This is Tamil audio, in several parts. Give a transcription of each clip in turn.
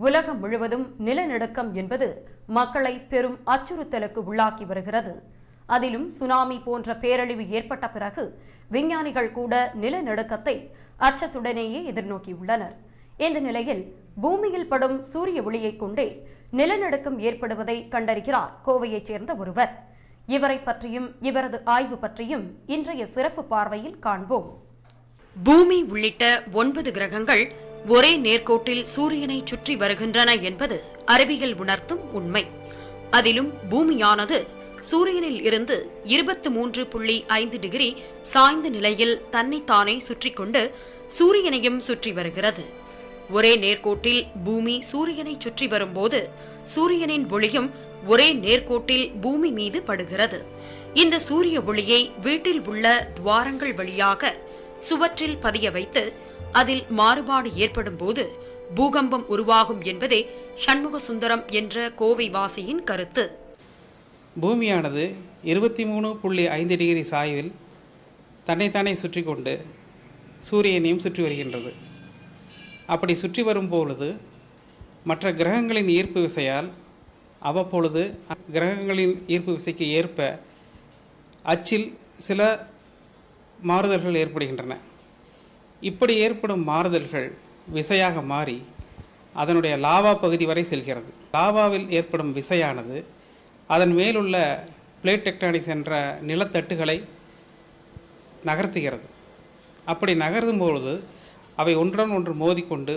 உலகம் முழுவதும் நிலநடுக்கம் என்பது மக்களை பெரும் அச்சுறுத்தலுக்கு உள்ளாக்கி வருகிறது. அதிலும் சுனாமி போன்ற பேரழிவு ஏற்பட்ட பிறகு விஞ்ஞானிகள் கூட நிலநடுக்கத்தை அச்சத்துடனேயே எதிர்நோக்கியுள்ளனர். இந்த நிலையில் பூமியில் படும் சூரிய ஒளியை கொண்டே நிலநடுக்கம் ஏற்படுவதை கண்டறிகிறார் கோவையைச் சேர்ந்த ஒருவர். இவரை பற்றியும் இவரது ஆய்வு பற்றியும் இன்றைய சிறப்பு பார்வையில் காண்போம். பூமி உள்ளிட்ட 9 கிரகங்கள் ஒரே நேர்கோட்டில் சூரியனை சுற்றி வருகின்றன என்பது அறிவியல் உணர்த்தும் உண்மை. அதிலும் பூமியானது சூரியனில் இருந்து 23.5 டிகிரி சாய்ந்த நிலையில் தன்னைத்தானே சுற்றி கொண்டு சூரியனையும் சுற்றி வருகிறது. ஒரே நேர்கோட்டில் பூமி சூரியனை சுற்றி வரும்போது சூரியனின் ஒளியும் ஒரே நேர்கோட்டில் பூமி மீது படுகிறது. இந்த சூரிய ஒளியை வீட்டில் உள்ள துவாரங்கள் வழியாக சுவற்றில் பதிய வைத்து அதில் மாறுபாடு ஏற்படும் போது பூகம்பம் உருவாகும் என்பதே சண்முக சுந்தரம் என்ற கோவை வாசியின் கருத்து. பூமியானது 23.5 டிகிரி சாய்வில் தன்னைத்தானே சுற்றி கொண்டு சூரியனையும் சுற்றி வருகின்றது. அப்படி சுற்றி வரும்பொழுது மற்ற கிரகங்களின் ஈர்ப்பு விசையால் அவ்வப்பொழுது கிரகங்களின் ஈர்ப்பு விசைக்கு ஏற்ப அச்சில் சில மாறுதல்கள் ஏற்படுகின்றன. இப்படி ஏற்படும் மாறுதல்கள் விசையாக மாறி அதனுடைய லாவா பகுதி வரை செல்கிறது. லாவாவில் ஏற்படும் விசையானது அதன் மேலுள்ள பிளேட் டெக்டானிக்ஸ் என்ற நிலத்தட்டுகளை நகர்த்துகிறது. அப்படி நகரும் பொழுது அவை ஒன்றுடன் ஒன்று மோதிக்கொண்டு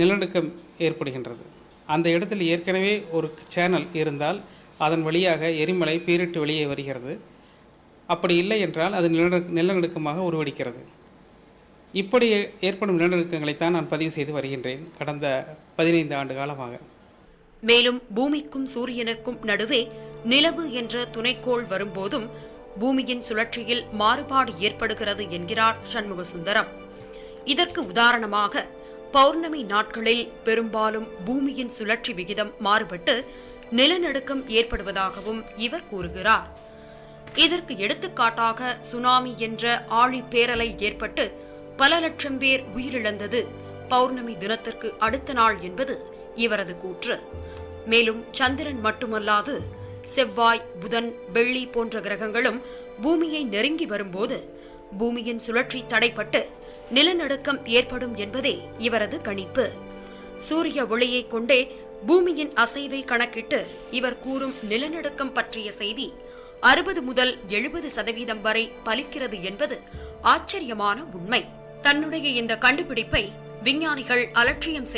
நிலநடுக்கம் ஏற்படுகின்றது. அந்த இடத்தில் ஏற்கனவே ஒரு சேனல் இருந்தால் அதன் வழியாக எரிமலை பீரிட்டு வெளியே வருகிறது. அப்படி இல்லை என்றால் அது நிலநடுக்கமாக உருவெடுக்கிறது. இப்படி ஏற்படும் நிலநடுக்கங்களைத்தான் நான் பதிவு செய்து வருகின்றேன் கடந்த 15 ஆண்டு காலமாக. மேலும் பூமிக்கும் சூரியனுக்கும் நடுவே நிலவு என்ற துணைக்கோள் வரும்போதும் பூமியின் சுழற்சியில் மாறுபாடு ஏற்படுகிறது என்கிறார் சண்முக சுந்தரம். இதற்கு உதாரணமாக பௌர்ணமி நாட்களில் பெரும்பாலும் பூமியின் சுழற்சி விகிதம் மாறுபட்டு நிலநடுக்கம் ஏற்படுவதாகவும் இவர் கூறுகிறார். இதற்கு எடுத்துக்காட்டாக சுனாமி என்ற ஆழி பேரலை ஏற்பட்டு பல லட்சம் பேர் உயிரிழந்தது பௌர்ணமி தினத்திற்கு அடுத்த நாள் என்பது இவரது கூற்று. மேலும் சந்திரன் மட்டுமல்லாது செவ்வாய், புதன், வெள்ளி போன்ற கிரகங்களும் பூமியை நெருங்கி வரும்போது பூமியின் சுழற்சி தடைப்பட்டு நிலநடுக்கம் ஏற்படும் என்பதே இவரது கணிப்பு. சூரிய ஒளியை கொண்டே பூமியின் அசைவை கணக்கிட்டு இவர் கூறும் நிலநடுக்கம் பற்றிய செய்தி 60 முதல் 70% வரை பலிக்கிறது என்பது ஆச்சரியமான உண்மை. தன்னுடைய இந்த கண்டுபிடிப்பை விஞ்ஞானிகள் அலட்சியம்